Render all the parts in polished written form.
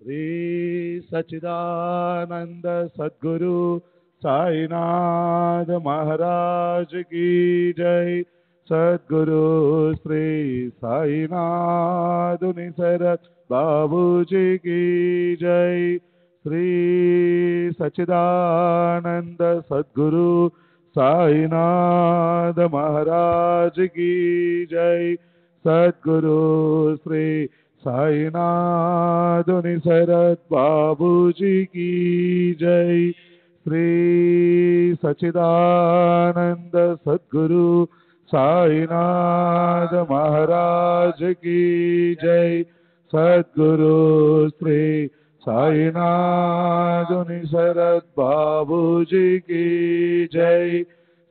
श्री सच्चिदानंद सद्गुरु साईनाथ महाराज की जय। सद्गुरु श्री साईनाथ निसरत बाबू जी की जय। श्री सच्चिदानंद सद्गुरु साईनाथ महाराज की जय। सद्गुरु श्री साईनाथ निसरत बाबू जी की जय। श्री सच्चिदानंद सद्गुरु साईनाथ महाराज की जय। सद्गुरु श्री साईनाथ निसरत बाबू जी की जय।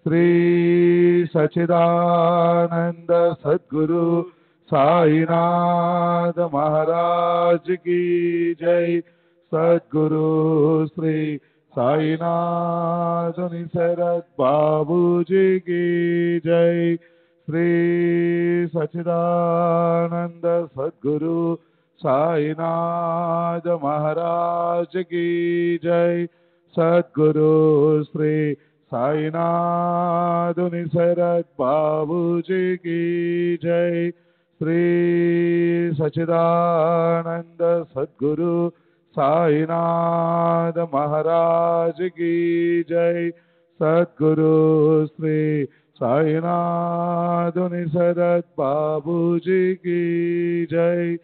श्री सच्चिदानंद सद्गुरु साईनाथ महाराज की जय। सद्गुरु श्री साईनाथ निसरत बाबू जी की जय। श्री सच्चिदानंद सद्गुरु साईनाथ महाराज की जय। सद्गुरु श्री साईनाथ निसरत बाबू जी की जय। श्री सच्चिदानंद सद्गुरु साईनाथ महाराज की जय। सद्गुरु श्री साईनाथ निसरत बाबू जी की जय।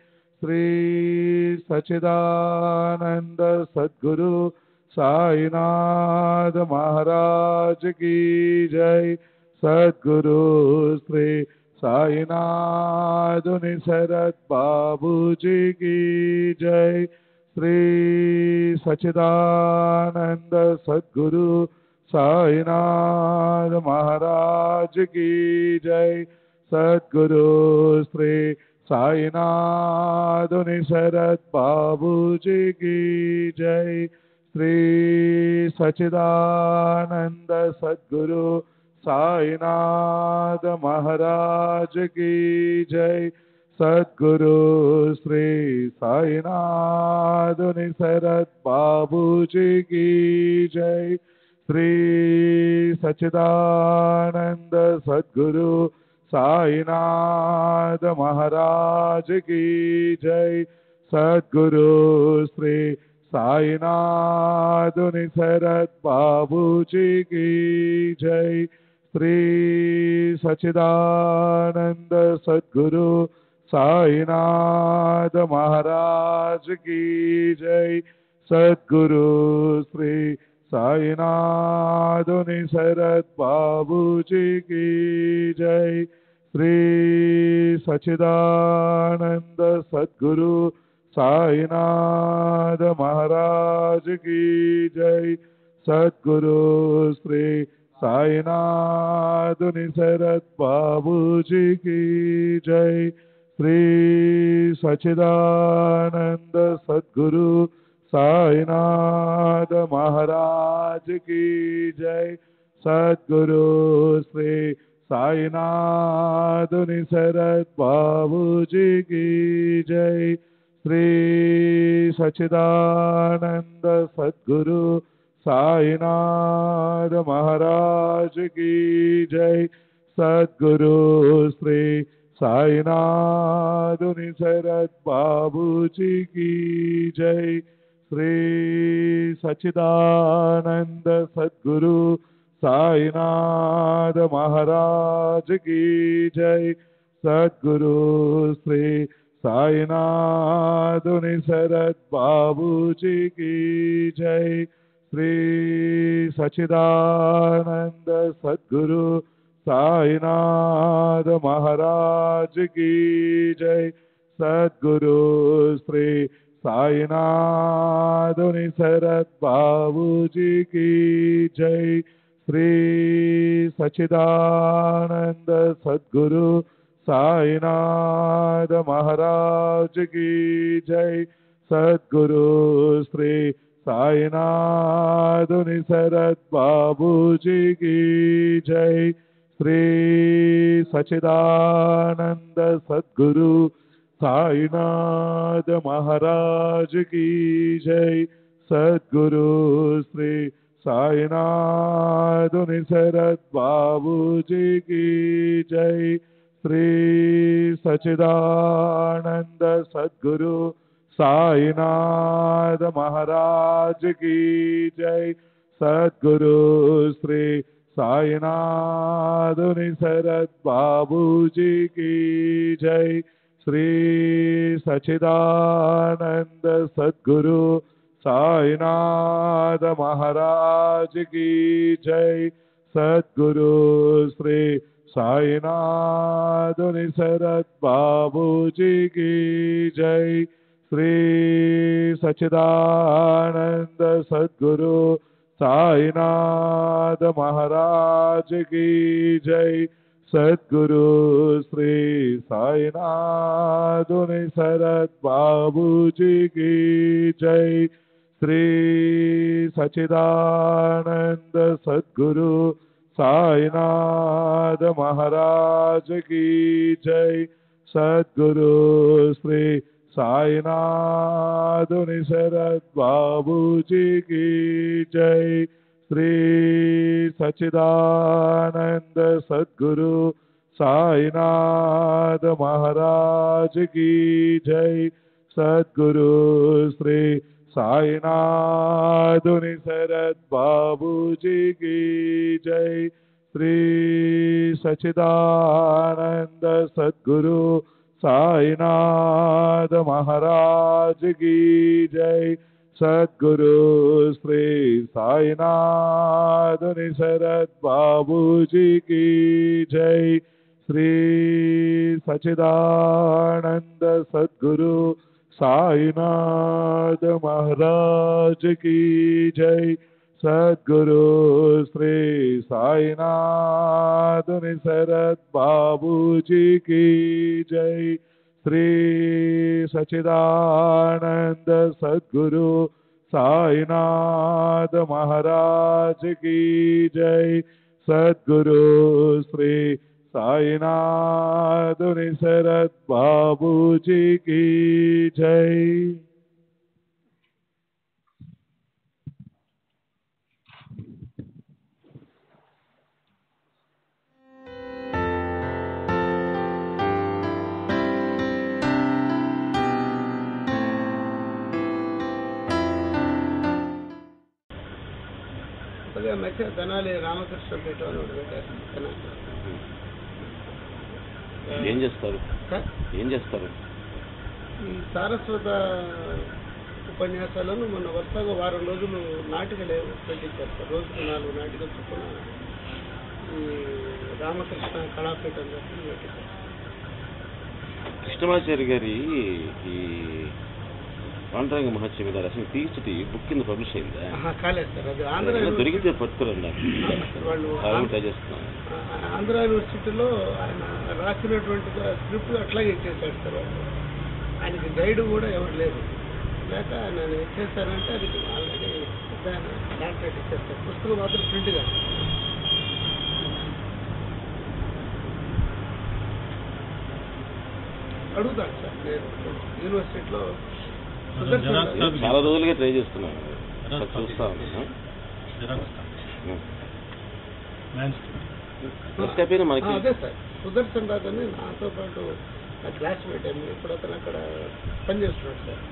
श्री सच्चिदानंद सद्गुरु साईनाथ महाराज की जय। सद्गुरु श्री साईनाथ निसरत बाबू जी की जय। श्री सच्चिदानंद सद्गुरु साईनाथ महाराज की जय। सद्गुरु श्री साईनाथ निसरत बाबू जी की जय। श्री सच्चिदानंद सद्गुरु साईनाथ महाराज की जय। सद्गुरु श्री साईनाथ निसरत बाबू जी की जय। श्री सच्चिदानंद सद्गुरु साईनाथ महाराज की जय। सद्गुरु श्री साईनाथ निसरत बाबू जी की जय। श्री सच्चिदानंद सद्गुरु साईनाथ महाराज की जय। सद्गुरु श्री साईनाथ निसरत बाबू जी की जय। श्री सच्चिदानंद सद्गुरु साईनाथ महाराज की जय। सद्गुरु श्री साईनाथ निसरत बाबू जी की जय। श्री सच्चिदानंद सद्गुरु साईनाथ महाराज की जय। सद्गुरु श्री साईनाथ निसरत बाबू जी की जय। श्री सच्चिदानंद सद्गुरु साईनाथ महाराज की जय। सद्गुरु श्री साईनाथ निसरत बाबू जी की जय। श्री सच्चिदानंद सद्गुरु साईनाथ महाराज की जय। सद्गुरु श्री साईनाथ निसरत बाबू जी की जय। श्री सच्चिदानंद सद्गुरु साईनाथ महाराज की जय। सद्गुरु श्री साईनाथ निसरत बाबू जी की जय। श्री सच्चिदानंद सद्गुरु साईनाथ महाराज की जय। सद्गुरु श्री साईनाथ निसरत बाबू जी की जय। श्री सच्चिदानंद सद्गुरु साईनाथ महाराज की जय। सद्गुरु श्री साईनाथ निसरद बाबू जी की जय। श्री सच्चिदानंद सद्गुरु साईनाथ महाराज की जय। सद्गुरु श्री साईनाथ निसरद बाबू जी की जय। श्री सच्चिदानंद सद्गुरु साईनाथ महाराज की जय। सद्गुरु श्री साईनाथ निसरद बाबू जी की जय। श्री सच्चिदानंद सद्गुरु साईनाथ महाराज की जय। सद्गुरु श्री साईनाथ निसरद बाबू जी की जय। श्री सच्चिदानंद सद्गुरु साईनाथ महाराज की जय। सद्गुरु श्री साईनाथ निसरद बाबू जी की जय। श्री सच्चिदानंद सद्गुरु साईनाथ महाराज की जय। सद्गुरु श्री साईनाथ निसरद बाबू जी की जय। श्री सच्चिदानंद सद्गुरु साईनाथ महाराज की जय। सद्गुरु श्री साईनाथ निसरद बाबू जी की जय। श्री सच्चिदानंद सद्गुरु साईनाथ महाराज की जय। सद्गुरु श्री साईनाथ निसरद बाबू जी की जय। श्री सच्चिदानंद सद्गुरु साईनाथ महाराज की जय। सद्गुरु श्री साईनाथ निसरद बाबू जी की जय। మధ్య తెనాలి రామకృష్ణ పీఠం అని ఒకటి పెట్టారు. ఏం చేస్తారు? ఈ సారస్వత ఉపన్యాసాలను మొన్న వరుసగా వారం రోజులు నాటికలు పెట్టించారు సార్. రోజుకు 4 నాటికలు చొప్పున ఈ రామకృష్ణ కళాపీఠం చెప్పి పెట్టించారు. కృష్ణమాచారి గారి ఈ పాండురంగ మహత్యం మీద అసలు తీర్చిటి బుక్ కింద పబ్లిష్ అయిందా? కాలేదు సార్. అది ఆంధ్ర దొరికితే పట్టుకురండి వాళ్ళు ట్రై చేస్తున్నాను. ఆంధ్ర యూనివర్సిటీలో ఆయన రాసినటువంటి స్క్రిప్ట్ అట్లాగే ఇచ్చేసాడు సార్. వాళ్ళు ఆయనకి గైడ్ కూడా ఎవరు లేదు. లేక నేను ఇచ్చేసానంటే అది ఆల్రెడీ డాక్టరేట్ ఇచ్చేస్తారు. పుస్తకం మాత్రం ప్రింట్ కాదు. అడుగుతాను సార్. నేను యూనివర్సిటీలో చాలా రోజులుగా ట్రై చేస్తున్నాను. చూస్తా అదే సార్. సుదర్శన్ రాజు అని నాతో పాటు నా క్లాస్మేట్ అండి. ఇప్పుడు అతను అక్కడ పనిచేస్తున్నాడు సార్.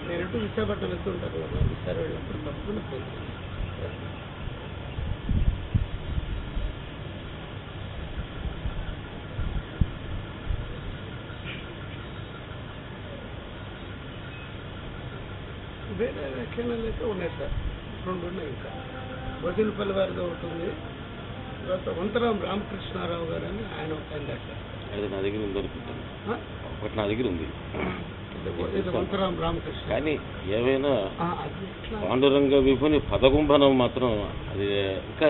నేను విశాఖపట్నం వెళ్తుంటాను కదా. విశాఖ వెళ్ళినప్పుడు తప్పకుండా ఫోన్ చేస్తాను. వేరే వ్యాఖ్యానాలు అయితే ఉన్నాయి సార్. 2 ఉన్నాయి. ఇంకా వదిలిపల్లి వారిది ఒకటి ఉంది. తర్వాత వంతరాం రామకృష్ణారావు గారు అని ఆయన ఒక ఆయన రాశారు. అది నా దగ్గర ఉంది అనుకుంటాను. ఒకటి నా దగ్గర ఉంది. వంతరాం రామకృష్ణ. కానీ ఏవైనా పాండురంగ విభుని పదగుంభనం మాత్రం అది ఇంకా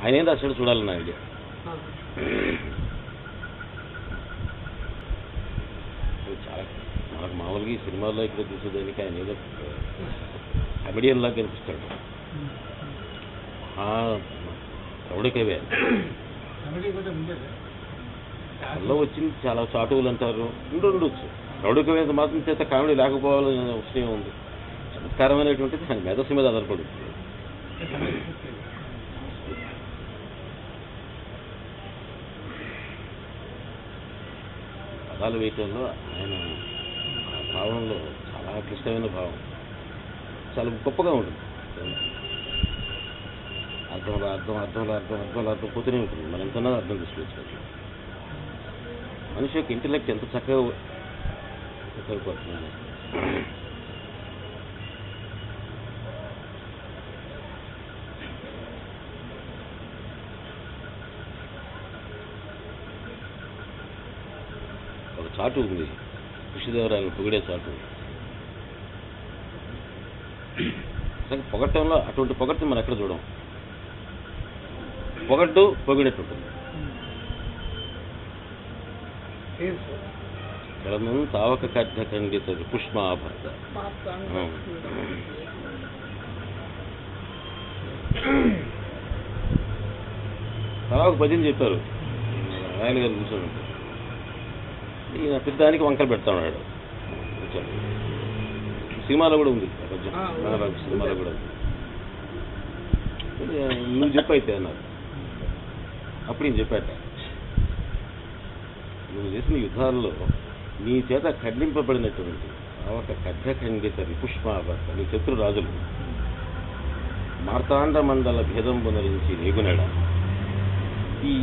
ఆయన ఏం రాశాడు చూడాలి నా ఐడియా. చాలా నాకు మామూలుగా ఈ సినిమాల్లో ఇక్కడ చూసేదానికి ఆయన ఏదో కమెడియన్ లాగా కనిపిస్తాడు. రౌడీ కవే అందులో వచ్చింది చాలా చాటువులు అంటారు, ఉండొచ్చు. రౌడికమైన మాత్రం చేత కామెడీ లేకపోవాలనే విషయం ఉంది. చమత్కారమైనటువంటిది ఆయన మేధస్సు మీద ఆధారపడుతుంది. పదాలు వేయటంలో ఆయన ఆ భావంలో చాలా క్లిష్టమైన భావం, చాలా గొప్పగా ఉంటుంది. అర్థంలో అర్థం అర్థంలో అర్థం అర్థంలో అర్థం పోతూనే ఉంటుంది. మనం ఎంతన్నా అర్థం తీసుకోవచ్చు. మనిషి యొక్క ఇంటెలెక్ట్ ఎంత చక్కగా ఉపయోగపడుతుంది. ఒక చాటు ఉంది, కృష్ణదేవరాయలు పొగిడే చాటు. పొగట్టంలో అటువంటి పొగట్టు మనం ఎక్కడ చూడం. పొగట్టు పొగిడేట్టుంటుంది. కళను తావక కథ ఖండితది పుష్మాభర్త. తర్వాత ఒక పద్యం చెప్పారు ఆయన గారు కూర్చొని. ఈయన పెద్దానికి వంకలు పెడతా ఉన్నాడు. సినిమాలో కూడా ఉంది పద్యం, సినిమాలో కూడా ఉంది. నువ్వు చెప్పైతే అన్నారు. అప్పుడు నేను చెప్పాట, నువ్వు చేసిన యుద్ధాల్లో నీ చేత ఖండింపబడినటువంటి ఒక ఖడ్గ ఖండిత పుష్మాభర్త నీ శత్రు రాజులు మార్తాండ మండల భేదంబు నరించి రేగునడ. ఈ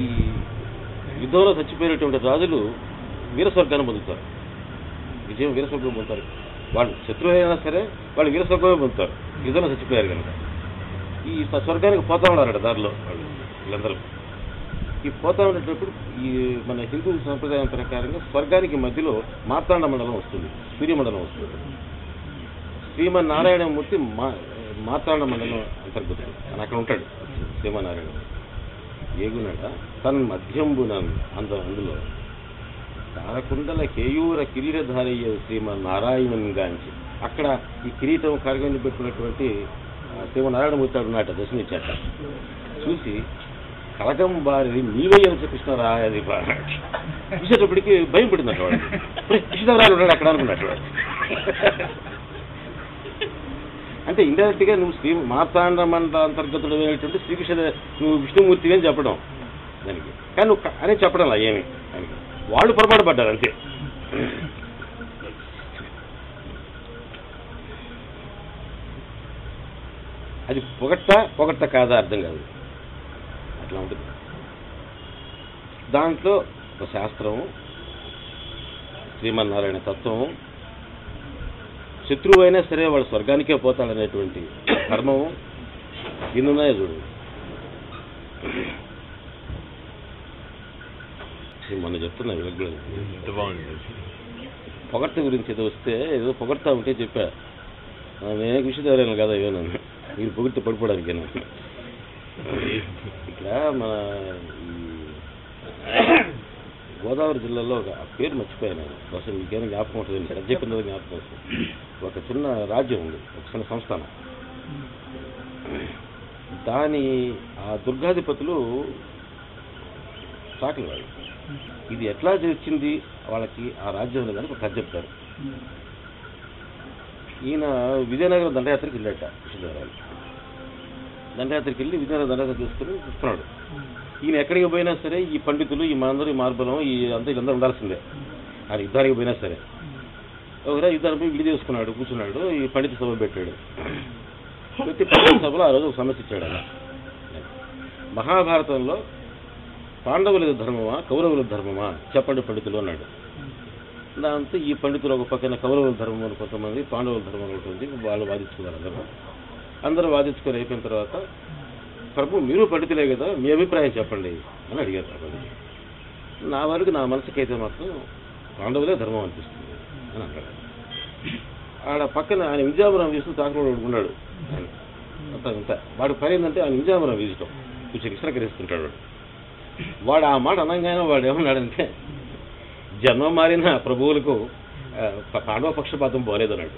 యుద్ధంలో చచ్చిపోయినటువంటి రాజులు వీరస్వర్గాన్ని పొందుతారు. విజయం వీరస్వర్గం పొందుతారు. వాళ్ళు శత్రువు అయినా సరే వాళ్ళు వీరస్వర్గమే పొందుతారు. యుద్ధంలో చచ్చిపోయారు కనుక ఈ స్వర్గానికి పోతా ఉన్నారట దారిలో వాళ్ళు వీళ్ళందరూ. ఈ పోతా ఉండేటప్పుడు ఈ మన హిందూ సంప్రదాయం ప్రకారంగా స్వర్గానికి మధ్యలో మార్తాండ మండలం వస్తుంది, సూర్యమండలం వస్తుంది. శ్రీమన్నారాయణమూర్తి మార్తాండ మండలం అంతర్గతుడు అని అక్కడ ఉంటాడు. శ్రీమన్నారాయణ ఏగునట తన మధ్యంబున అందులో తారకుండల కేయూర కిరీటధారయ్య శ్రీమన్నారాయణం గాంచి అక్కడ ఈ కిరీటం కరగని పెట్టుకున్నటువంటి శ్రీమన్నారాయణమూర్తి ఉన్నాట, దర్శనిచ్చాట. చూసి కలకం బారి నీవయ్యని కృష్ణరాయది చూసేటప్పటికి భయం పడిందట వాడు. కృష్ణరాయలు ఉన్నాడు అక్కడ అనుకున్నట్టు వాడు. అంటే ఇండైరెక్ట్ గా నువ్వు మార్తాండ మండల అంతర్గతుడు అయినటువంటి శ్రీకృష్ణ నువ్వు విష్ణుమూర్తి అని చెప్పడం దానికి, కానీ నువ్వు అని చెప్పడం లా ఏమి దానికి. వాళ్ళు పొరపాటు పడ్డారు అంతే. అది పొగట్ట కాదా అర్థం కాదు, అట్లా ఉంటుంది. దాంట్లో ఒక శాస్త్రము, శ్రీమన్నారాయణ తత్వము, శత్రువు అయినా సరే వాడు స్వర్గానికే పోతాడనేటువంటి ధర్మము ఇన్నున్నాయో చూడు. మొన్న చెప్తున్నా వీళ్ళకి పొగట్ట గురించి ఏదో వస్తే ఏదో పొగడతా ఉంటే చెప్పా, నేనే కృష్ణదేవరాయలు కదా అయ్యో నన్ను మీరు పొగిడితే పడిపోవడానికి. ఇక్కడ మన గోదావరి జిల్లాలో ఒక పేరు మర్చిపోయాను, అసలు మీకేమైనా జ్ఞాపకం ఉంటుంది, ఎక్కడ చెప్పిందో జ్ఞాపకం వస్తుంది. ఒక చిన్న రాజ్యం ఉంది, ఒక చిన్న సంస్థానం. దాని ఆ దుర్గాధిపతులు చాకలి వాళ్ళు. ఇది ఎట్లా వచ్చింది వాళ్ళకి ఆ రాజ్యం దానికి ఒక కథ చెప్తారు. ఈయన విజయనగరం దండయాత్రకి వెళ్ళాట కృష్ణదేవరాయలు. దండయాత్రకి వెళ్ళి విజయనగరం దండయాత్ర చూసుకుని చూస్తున్నాడు. ఈయన ఎక్కడికి పోయినా సరే ఈ పండితులు ఈ మనందరూ ఈ మార్బలం ఈ అంతా వీళ్ళందరూ ఉండాల్సిందే. ఆయన యుద్ధానికి పోయినా సరే ఒకసారి యుద్ధానికి పోయి విడి చేసుకున్నాడు, కూర్చున్నాడు. ఈ పండిత సభ పెట్టాడు. ప్రతి పండిత సభలో ఆ రోజు ఒక సమస్య ఇచ్చాడు. అలా మహాభారతంలో పాండవుల ధర్మమా కౌరవుల ధర్మమా చెప్పండి పండితులు అన్నాడు. దాంతో ఈ పండితులు ఒక పక్కన కౌరవుల ధర్మం అని కొంతమంది, పాండవుల ధర్మం ఉంటుంది, వాళ్ళు వాదించుకున్నారు. అందరూ వాదించుకొని అయిపోయిన తర్వాత ప్రభు మీరు పండితులే కదా మీ అభిప్రాయం చెప్పండి అని అడిగారు. నా వరకు నా మనసుకైతే మాత్రం పాండవులే ధర్మం అనిపిస్తుంది అని అన్నాడు. ఆడ పక్కన ఆయన విజయాపురం వీస్తూ తాకలో ఉన్నాడు. అంతా వాడు పని ఏంటంటే ఆయన విజయాపురం వీజటం కొంచెం విశ్రకరిస్తుంటాడు. వాడు ఆ మాట అనగానే వాడు ఏమన్నాడంటే జన్మ మారిన ప్రభువులకు పాండవ పక్షపాతం పోలేదన్నాడు.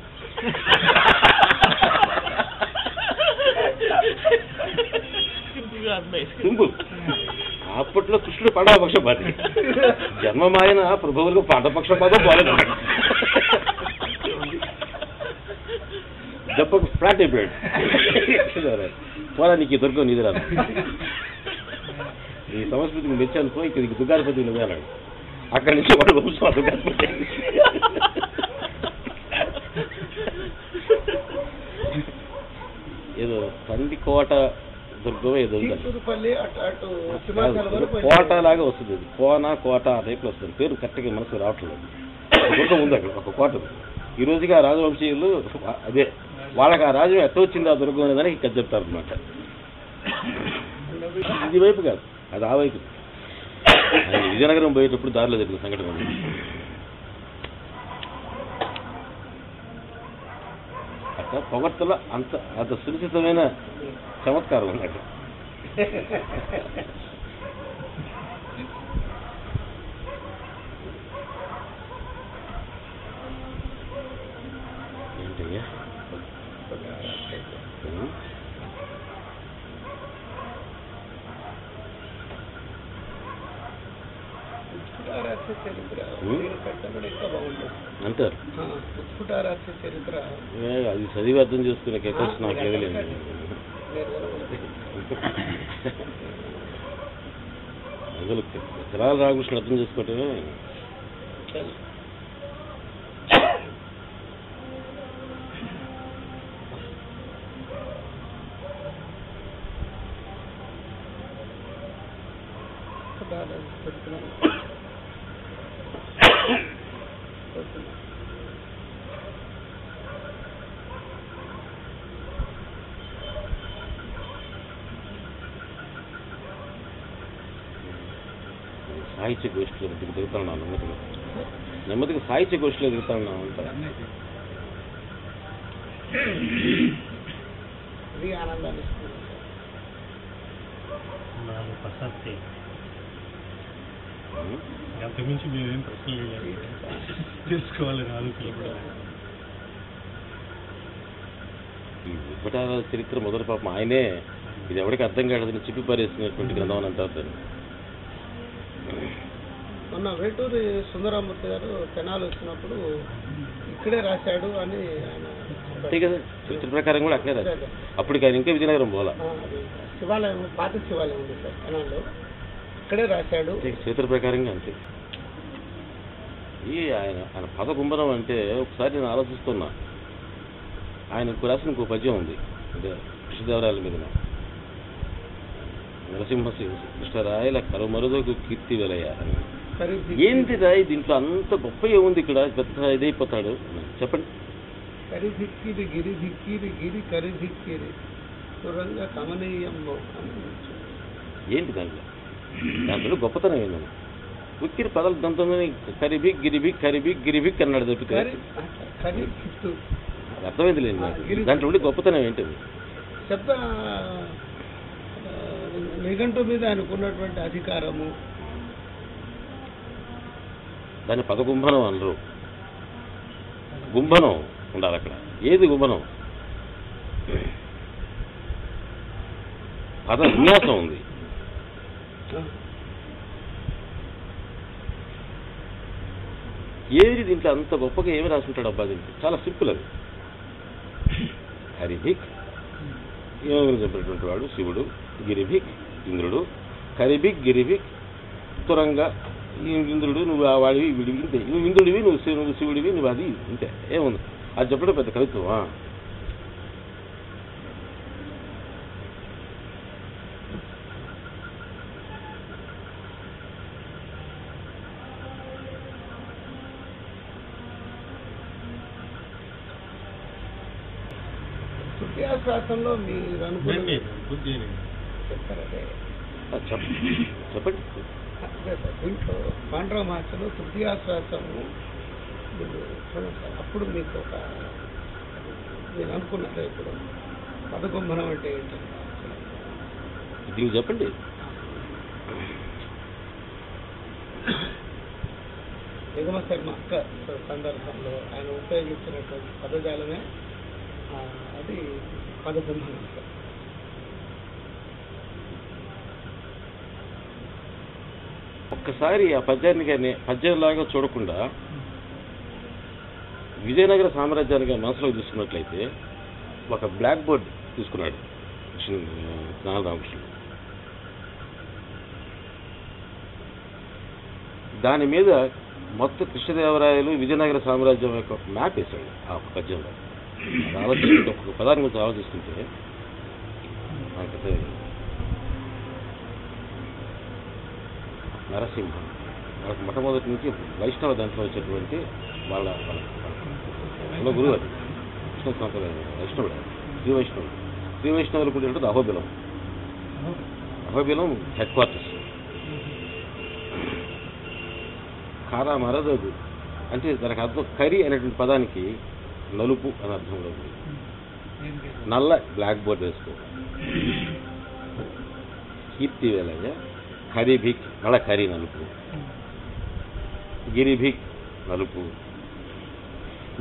సింపుల్. అప్పట్లో కృష్ణుడు పాండవ పక్షపాతి, జన్మమాయన ప్రభువులకు పాండవ పక్షపాతం పోలేదు, దెబ్బకు ఫ్లాట్ అయిపోయాడు. పోరా నీకు దొరకవు నీది రాదు, ఈ సంస్కృతికి మెచ్చానుకో ఇక్కడికి దుర్గాధిపతి నువ్వే అన్నాడు. అక్కడి నుంచి వాడు వంశం దుర్గాధిపతి. ఏదో తండ్రికోట దుర్గం ఏదో కోట లాగా వస్తుంది, అది కోట ఆ టైప్లో వస్తుంది, పేరు కరెక్ట్గా మనసుకు రావట్లేదు. దుర్గం ఉంది అక్కడ, ఒక కోట. ఈ రోజుకి ఆ రాజవంశీయులు అదే వాళ్ళకి ఆ రాజ్యం ఎట్ట వచ్చింది ఆ దుర్గం అనేదాన్ని ఇక్కడ చెప్తారు అనమాట. ఇది వైపు కాదు, అది ఆ వైపు. విజయనగరం పోయేటప్పుడు దారిలో జరిగిన సంఘటన ఉంది. అట్లా పొగడ్తలో అంత సునిశ్చితమైన చమత్కారం ఉంది అక్కడ. ఏంటయ్యా అంటారు? చరిత్ర అది చదివి అర్థం చేసుకునే కెపాసిటీ నాకు ఏదలేదు. అసలు చిరాల రామకృష్ణ అర్థం చేసుకోవటమే సాహిత్య గోష్ఠిలో దిగుతాను నెమ్మదిగా సాహిత్య గోష్ఠిలో దిగుతాను అంటారు. ఆనందాన్ని అంతకుమించి మేమేం ప్రశ్నలు తెలుసుకోవాలని ఆలోచన. ఈ ఉపటాల చరిత్ర మొదటి పాపం ఆయనే ఇది ఎవరికి అర్థం కాలేదని చెప్పి పారేసినటువంటి గ్రంథం అని అంటారు దాన్ని. మొన్న వేటూరి సుందరామూర్తి గారు తెనాలి వచ్చినప్పుడు ఇక్కడే రాశాడు అని ఆయన అంతే కదా, చరిత్ర ప్రకారం కూడా అక్కడే రాశాడు. అప్పటికి ఆయన ఇంకా విజయనగరం పోలా. శివాలయం, పాత శివాలయం ఉంది సార్ తెనాలిలో, ఇక్కడే రాశాడు చరిత్ర ప్రకారంగా. అంతే. ఆయన పద కుంభనం అంటే ఒకసారి నేను ఆలోచిస్తున్నా, ఆయనకు రాసిన ఇంకో పద్యం ఉంది అంటే కృష్ణదేవరాయల మీద, నరసింహ కృష్ణరాయల కరుమరుదకు కీర్తి వెలయ. ఏంటి రాయి దీంట్లో అంత గొప్ప ఏముంది ఇక్కడ, పెద్ద ఇదైపోతాడు చెప్పండి. కరిధిక్కిరి గిరి ధిక్కిరి గిరి కరిధిక్కిరి సురంగ కమనీయంలో ఏంటి దాంట్లో గొప్పతనం ఏంటండి? ఉక్కిరి పదాలు దాంతో కరిబిక్ గిరిబిక్ కరిబిక్ గిరిబిక్ అన్నాడు తప్పితే అర్థమైంది లేదు నాకు. దాంట్లో ఉండి గొప్పతనం ఏంటిది? శబ్ద నిఘంటు మీద ఆయనకున్నటువంటి అధికారము, దాన్ని పదగుంభనం అనరు, గుంభనం ఉండాలి అక్కడ. ఏది గుంభనం? పద విన్యాసం ఉంది. ఏది దీంట్లో అంత గొప్పగా ఏమి రాసుకుంటాడు అబ్బా దీంట్లో? చాలా సింపుల్ అది. హరిభిక్ యోగులు చెప్పినటువంటి వాడు శివుడు, గిరిభిక్ ఇంద్రుడు, కరిభిక్ గిరిభిక్ తురంగా ఇంద్రుడు, నువ్వు ఆ వాడివి వీడివి, ఇంతే. నువ్వు ఇంద్రుడివి, నువ్వు శివుడివి, నువ్వు అది ఇంతే. ఏముంది అది చెప్పడం పెద్ద కవిత్వమా? శాసనంలో మీరు అనుకునే చెప్తారంటే చెప్పండి. దీంట్లో పాండవ మహర్షులు తృతీయాశ్వాసము అప్పుడు మీకు ఒక మీరు అనుకున్నారు ఇప్పుడు పదకుంభనం అంటే ఏంటి దీనికి చెప్పండి. నిగమ శర్మ సందర్భంలో ఆయన ఉపయోగించినటువంటి పదజాలమే అది పదకుంభనం. ఒక్కసారి ఆ పద్యాన్ని కానీ పద్యంలాగా చూడకుండా విజయనగర సామ్రాజ్యానికి మనసులో తీసుకున్నట్లయితే ఒక బ్లాక్ బోర్డ్ తీసుకున్నాడు రామకృష్ణుడు. దాని మీద మొత్తం కృష్ణదేవరాయలు విజయనగర సామ్రాజ్యం యొక్క మ్యాప్ వేశాడు ఆ పద్యంలో. ఆలోచించుకుంటే ఒక్కొక్క పదాన్ని గురించి ఆలోచిస్తుంటే నరసింహం వాళ్ళకి మొట్టమొదటి నుంచి వైష్ణవ దాంట్లో వచ్చేటువంటి వాళ్ళ గురువు అది కృష్ణ సంప్రదాయం వైష్ణవుడు శ్రీ వైష్ణవుడు. శ్రీ వైష్ణవులు కూడా ఉంటుంది అహోబిలం. Ahobilam head quarters. కారా మరదదు అంటే దానికి అర్థం కరి అనేటువంటి పదానికి నలుపు అని అర్థంలో ఉంది. నల్ల బ్లాక్ బోర్డ్ వేసుకో. కీర్తి వేలయ్య కరిభిక్ నల్ల కరి నలుపు. గిరిభిక్ నలుపు.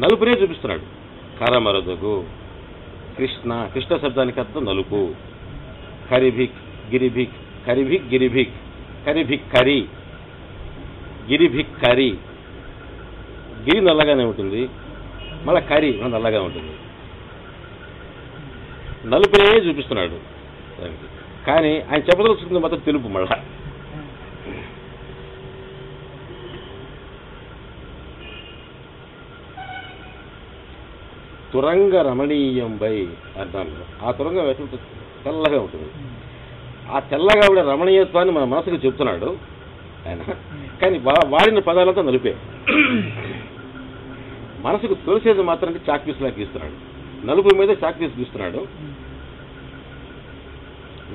నలుపునే చూపిస్తున్నాడు. కారమరదగు కృష్ణ శబ్దానికి అర్థం నలుపు. కరిభిక్ గిరిభిక్ కరిభిక్ గిరిభిక్ కరిభిక్ కరి గిరిభిక్ కరి. గిరి నల్లగానే ఉంటుంది, మళ్ళీ కరి నల్లగా ఉంటుంది. నలుపునే చూపిస్తున్నాడు దానికి. కానీ ఆయన చెప్పదలుచుకుంది మాత్రం తెలుపు. మళ్ళా తురంగ రమణీయంబై అర్థాలు. ఆ తురంగం ఎటువంటి తెల్లగా ఉంటుంది. ఆ తెల్లగా ఉండే రమణీయత్వాన్ని మన మనసుకు చెప్తున్నాడు ఆయన. కానీ వాడిన పదాలతో నలిపే. మనసుకు తొలిసేది మాత్రం చాక్ పీస్ లాగా గీస్తున్నాడు. నలుపు మీద చాక్ పీస్ గీస్తున్నాడు.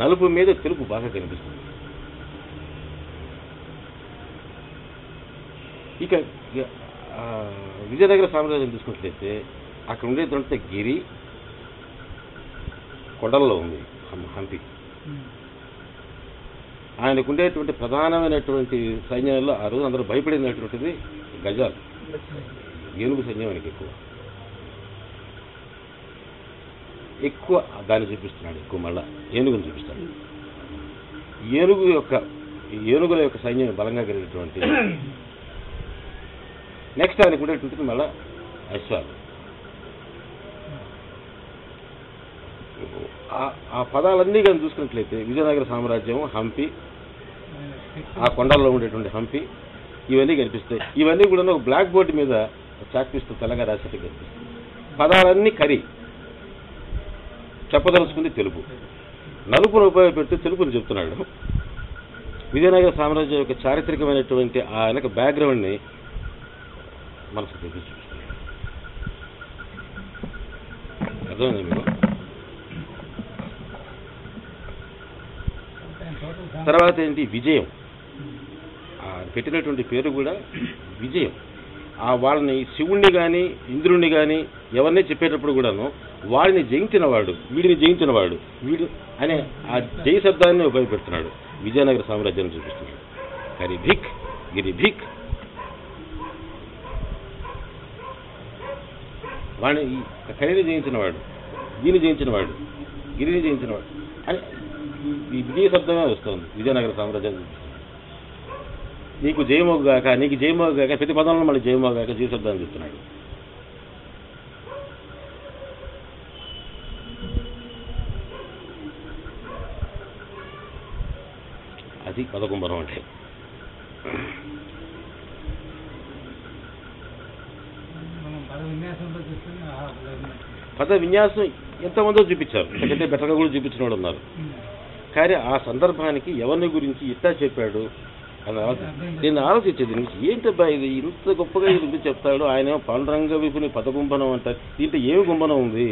నలుపు మీద తెలుపు బాగా కనిపిస్తుంది. ఇక విజయనగర సామ్రాజ్యం తీసుకున్నట్లయితే అక్కడ ఉండేదంటే గిరి కొండల్లో ఉంది హంపి. ఆయనకు ఉండేటువంటి ప్రధానమైనటువంటి సైన్యంలో ఆ రోజు అందరూ భయపడినటువంటిది గజాలు, ఏనుగు సైన్యం ఆయనకి ఎక్కువ దాన్ని చూపిస్తున్నాడు. ఎక్కువ మళ్ళా ఏనుగుని చూపిస్తాడు. ఏనుగుల యొక్క సైన్యం బలంగా కలిగినటువంటి. నెక్స్ట్ ఆయనకు ఉండేటువంటిది మళ్ళా అశ్వాలు. ఆ పదాలన్నీ కానీ చూసుకున్నట్లయితే విజయనగర సామ్రాజ్యం, హంపి, ఆ కొండల్లో ఉండేటువంటి హంపి, ఇవన్నీ కనిపిస్తాయి. ఇవన్నీ కూడా ఒక బ్లాక్ బోర్డు మీద చాక్ పీస్తో తెల్లగా రాసేట్టు కనిపిస్తాయి. పదాలన్నీ కరి, చెప్పదలుచుకుంది తెలుపు. నలుపును ఉపయోగపెడుతూ తెలుపుని చెప్తున్నాడు. విజయనగర సామ్రాజ్యం యొక్క చారిత్రకమైనటువంటి ఆ వెనక బ్యాక్గ్రౌండ్ని మనసుకు తెప్పి చూపిస్తున్నాడు. అర్థమైంది మీరు? తర్వాత ఏంటి? విజయం. పెట్టినటువంటి పేరు కూడా విజయం. వాళ్ళని శివుణ్ణి కానీ ఇంద్రుణ్ణి కానీ ఎవరిని చెప్పేటప్పుడు కూడాను వాడిని జయించినవాడు, వీడిని జయించినవాడు, వీడు అనే ఆ జయ శబ్దాన్ని ఉపయోగపెడుతున్నాడు. విజయనగర సామ్రాజ్యాన్ని చూపిస్తున్నాడు. కరిభిక్ గిరిభిక్, వాడిని కరిని జయించినవాడు, దీన్ని జయించినవాడు, గిరిని జయించినవాడు అని ఈ విజయ శబ్దమే వస్తుంది విజయనగర సామ్రాజ్యాన్ని చూపిస్తుంది. నీకు జయమోగాక, నీకు జయమోగాక, ప్రతి పదంలో మళ్ళీ జయమోగాక జయ శబ్దాన్ని చెప్తున్నాడు. అది పదకుంభరం అంటే. పద విన్యాసం ఎంతమందో చూపించారు, ఎందుకంటే బెటర్గా కూడా చూపించిన వాడు ఉన్నారు. కానీ ఆ సందర్భానికి ఎవరిని గురించి ఇట్లా చెప్పాడు అని నేను ఆలోచించేది. ఏంటబ్బా ఇది ఇంత గొప్పగా ఇది చెప్తాడు ఆయన, పాండురంగ విపుని పదగుంభనం అంటారు, దీంట్లో ఏమి గుంభనం ఉంది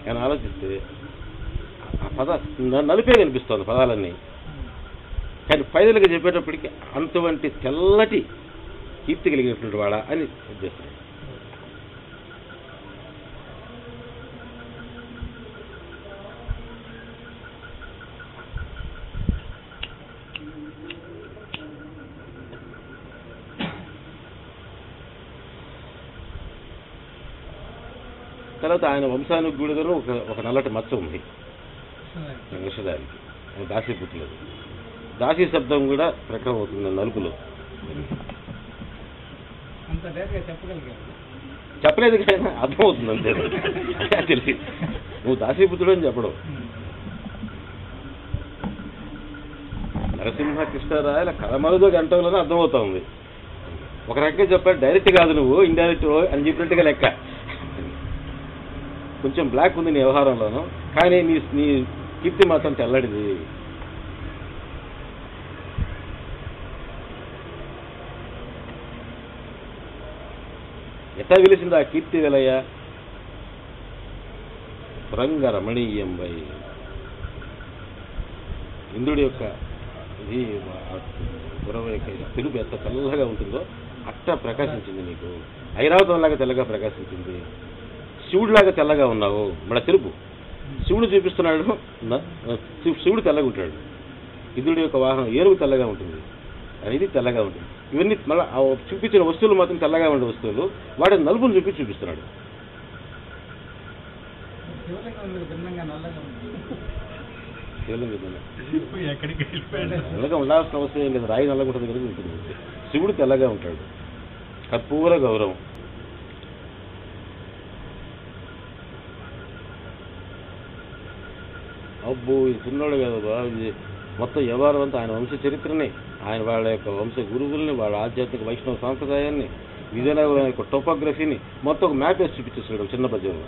అని ఆలోచిస్తే ఆ పద నలిపే కనిపిస్తుంది పదాలన్నీ. కానీ ఫైనల్గా చెప్పేటప్పటికి అంతవంటి తెల్లటి కీర్తి కలిగినటువంటి వాడా అని చేస్తాడు. తర్వాత ఆయన వంశానికి కూడా ఒక నల్లటి మచ్చ ఉంది కృష్ణదానికి, ఆయన దాసి పుట్టలేదు. దాసి శబ్దం కూడా ప్రకటన అవుతుంది నలుపులో. అంత డైరెక్ట్గా చెప్పగలిగారు. చెప్పలేదు కానీ అర్థమవుతుంది అంతే. అంటే తెలిసి నువ్వు దాసీపుత్రుడు అని చెప్పడం. నరసింహ కృష్ణరాయల కలమరుదో గంటలోనే అర్థమవుతా ఉంది. ఒక రకంగా చెప్పాడు, డైరెక్ట్ కాదు నువ్వు ఇండైరెక్ట్ అని చెప్పినట్టుగా లెక్క. కొంచెం బ్లాక్ ఉంది నీ వ్యవహారంలోనూ, కానీ నీ కీర్తి మాత్రం తెల్లడిది. ఎట్లా వెలిసింది ఆ కీర్తి వెలయ? రంగ రమణీయం వై. ఇంద్రుడి యొక్క ఇది గురవ యొక్క తెలుగు ఎంత తెల్లగా ఉంటుందో అట్లా ప్రకాశించింది నీకు. ఐరావతంలాగా తెల్లగా ప్రకాశించింది. శివుడిలాగా తెల్లగా ఉన్నావు. మన తెలుపు శివుడు చూపిస్తున్నాడు, శివుడు తెల్లగా ఉంటాడు. ఇంద్రుడి యొక్క వాహనం ఏనుగు తెల్లగా ఉంటుంది, అనేది తెల్లగా ఉంటుంది. ఇవన్నీ మళ్ళీ చూపించిన వస్తువులు మాత్రం తెల్లగా ఉండే వస్తువులు, వాటి నలుపును చూపిస్తున్నాడు. నల్లగా ఉండాల్సిన అవసరం ఏం లేదు, రాయి నల్లగా ఉంటుంది కనుక ఉంటుంది. శివుడు తెల్లగా ఉంటాడు. కర్పూర గౌరవం. అబ్బో ఇది చిన్నోడు కదా బా, ఇది మొత్తం వ్యవహారం అంతా ఆయన వంశ చరిత్రని, ఆయన వాళ్ళ యొక్క వంశ గురువుల్ని, వాళ్ళ ఆధ్యాత్మిక వైష్ణవ సాంప్రదాయాన్ని, విజయనగరం యొక్క టోపోగ్రఫీని మొత్తం ఒక మ్యాప్ వేసి చూపించేస్తున్నాడు చిన్న పద్యంలో.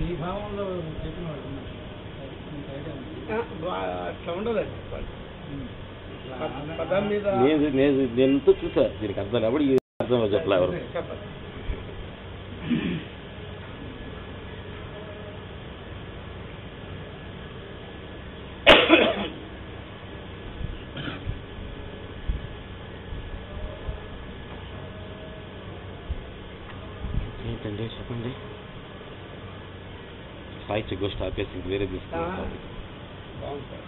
ఈ భావంలో చెప్పిన అట్లా ఉండదండి. పదం మీద నేను చూసా, దీనికి అర్థం కాబట్టి ఈ అర్థం చెప్పలే ఎవరు. చెప్పండి. ఏంటండి చెప్పండి. సాహిత్య గోష్ఠి ఆపేసి వేరే తీసుకుంటాం. బాగుంది సార్.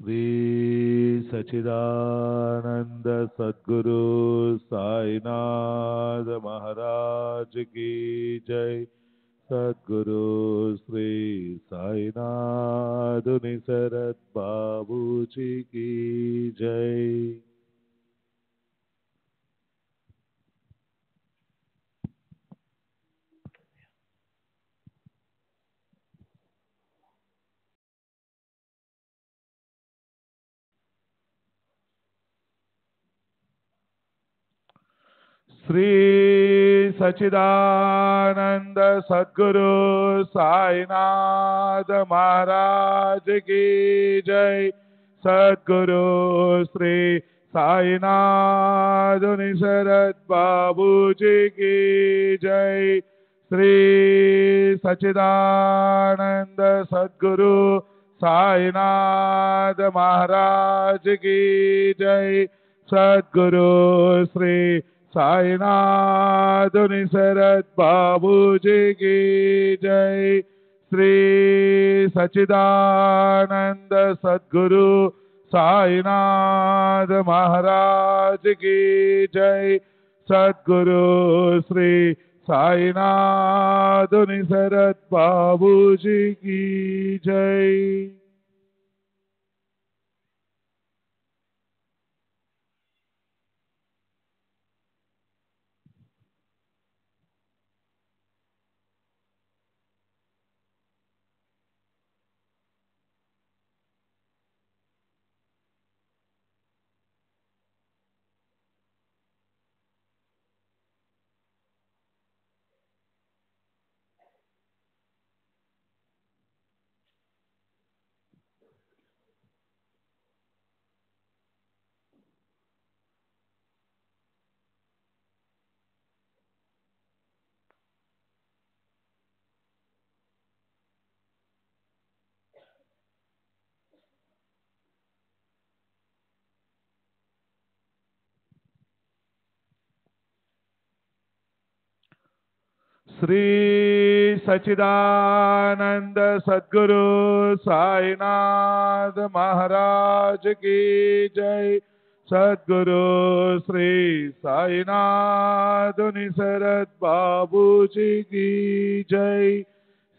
श्री सच्चिदानंद सद्गुरु साईनाथ महाराज की जय। सद्गुरु श्री साईनाथ निसरत बाबू जी की जय। श्री सच्चिदानंद सद्गुरु साईनाथ महाराज की जय। सद्गुरु श्री साईनाथ निसरत बाबू जी की जय। श्री सच्चिदानंद सद्गुरु साईनाथ महाराज की जय। सद्गुरु श्री साईनाथ निसरत बाबू जी की जय। श्री सच्चिदानंद सद्गुरु साईनाथ महाराज की जय। सद्गुरु श्री साईनाथ निसरत बाबू जी की जय। श्री सच्चिदानंद सद्गुरु साईनाथ महाराज की जय। सद्गुरु श्री साईनाथ निसरत बाबू जी की जय।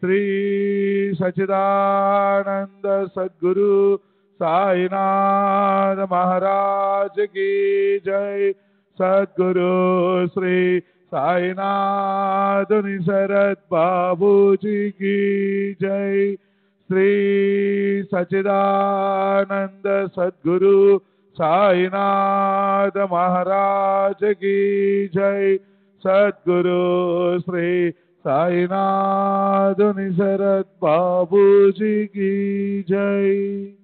श्री सच्चिदानंद सद्गुरु साईनाथ महाराज की जय। सद्गुरु श्री साईनाथ निसरत बाबू जी की जय। श्री सच्चिदानंद सद्गुरु साईनाथ महाराज की जय। सद्गुरु श्री साईनाथ निसरत बाबू जी की जय।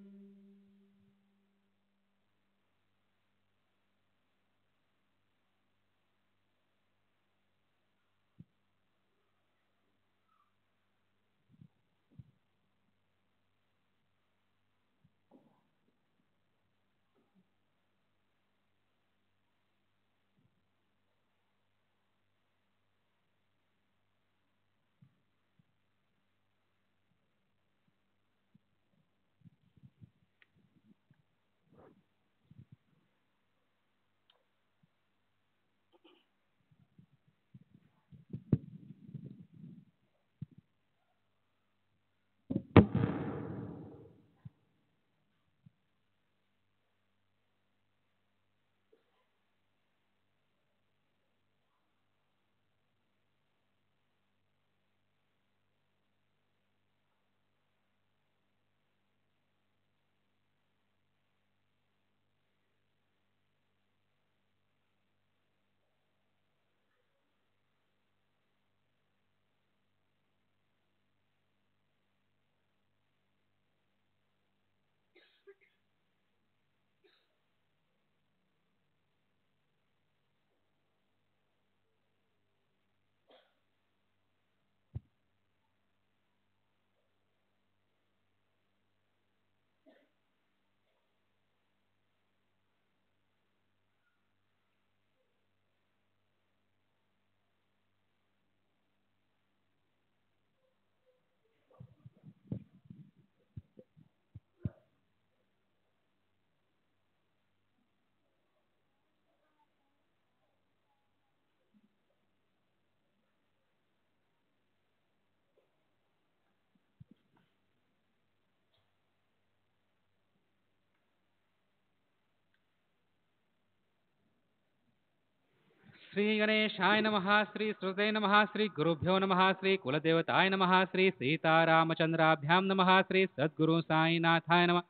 श्री गणेशाय नमः, श्री श्रुते नमः, श्री गुरुभ्यो नमः, श्री कुलदेवताय नमः, श्री सीतारामचंद्राभ्यां नमः, श्री सद्गुरु साईनाथाय नमः।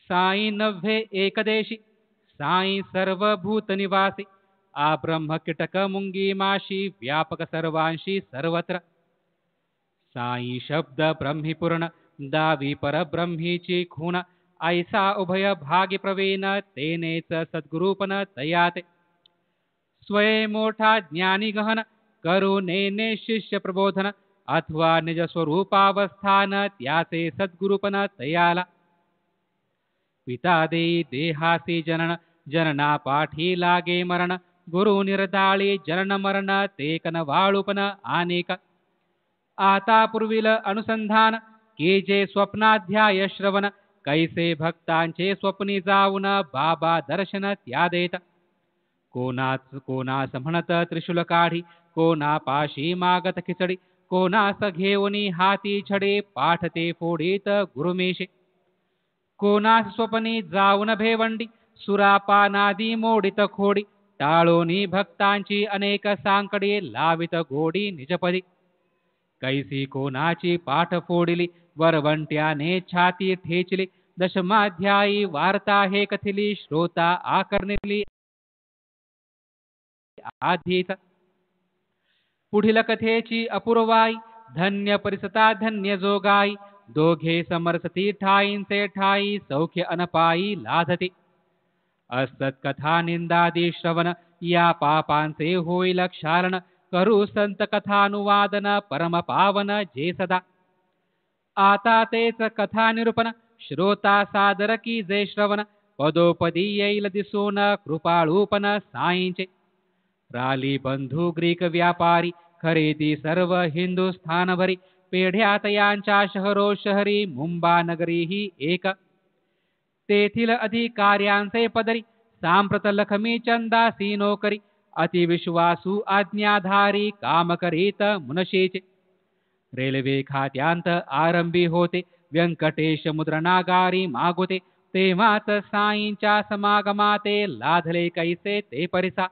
साई नव्हे एकदेशी, साई सर्वभूत निवासी, आ ब्रह्म कीटक मुंगी माशी, व्यापक सर्वांशी सर्वत्र। साई शब्द ब्रह्मीपूर्ण, दावी परब्रह्मीची खूण, ऐसा उभय भागी प्रवीण, तेनेच सद्गुरूपन तयाते। स्वये मोठा ज्ञानी गहन, करुणेने शिष्य प्रबोधन, अथवा निज स्वरूपावस्थान, त्याचे सद्गुरूपन तयाला। पिता देई देहासी जनन, जनना पाठी लागे मरण, गुरु निर्दाळी जनन मरण, ते कनवाळूपन अनेक। आता पूर्वील अनुसंधान, के जे स्वप्नाध्याय श्रवण, कैसे भक्तांचे स्वप्नी जाऊन बाबा दर्शन त्या देत। कोणास म्हणत त्रिशूल काढी, कोणा पाशी मागत खिचडी, कोणास घेऊनी हाती छडे, पाठते फोडीत गुरुमेशे। कोणास स्वप्नी जाऊन भेवंडी, सुरापानादी मोडीत खोडी, टाळोनी भक्तांची अनेक सांकडी, लावित गोडी निजपदी। कैसी कोणाची पाठ फोडिली, वरवंट्याने छाती ठेचली, दशमाध्यायी वार्ता हे कथिली, श्रोता आकर्णिली आधीच। पुढील कथेची अपूर्वाई, धन्य परिसता धन्य जोगाई, दोघे समरसती ठाईंचे ठाई, सौख्य अनपाई लाधती। असत कथा निंदादी श्रवण, या पापांचे होईल क्षालन, करू संत कथानुवादन, परम पावन जे सदा। आता तेच कथा निरूपण, श्रोता सादर की जे श्रवण, पदोपदी येईल दिसून कृपाळूपन साईंचे। राली बंधू ग्रीक व्यापारी, खरेदी सर्व हिंदुस्थानभरी, पेढ्यात यांच्या शहरो शहरी, मुंबा नगरी ही एक। तेथील अधिकाऱ्यांचे पदरी, सांप्रत लखमी चंदासी नोकरी, अतिविश्वासू आज्ञाधारी, काम करीत मुनशीचे। रेल्वे खात्यांत आरंभी होते, व्यंकटेश मुद्रणागारी मागोते, तेव्हाच साईंच्या समागमाते, लाधले कैसे ते परिसा।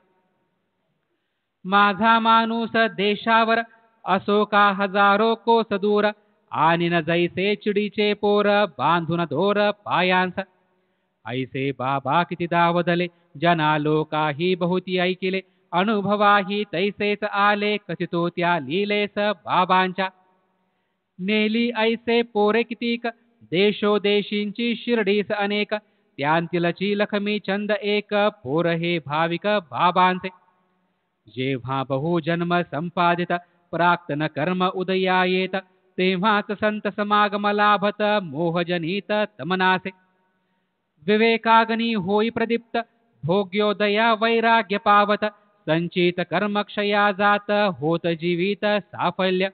माझा माणूस देशावर, असो का हजारो कोस दूर, आणि न जैसे चिडीचे पोर, बांधून दोर पायांस। ऐसे बाबा किती दावधले, जना लोकाही बहुती ऐकिले, अनुभवाही तैसेच आले, कथितो त्या लीलेस बाबांच्या। नेली ऐसे पोरे कितीक, देशोदेशींची शिर्डीस अनेक, त्यांतीलची लखमी चंद एक, पोर हे भाविक बाबांचे। जेव्हा बहुजन्म संपादित, प्राक्तन कर्म उदया येत, तेव्हाच संत समागम लाभत, मोहजनित तमनासे। विवेकाग्नी होई प्रदीप्त, भोग्योदया वैराग्य पावत, संचित कर्म क्षया जात, होत जीवित साफल्य।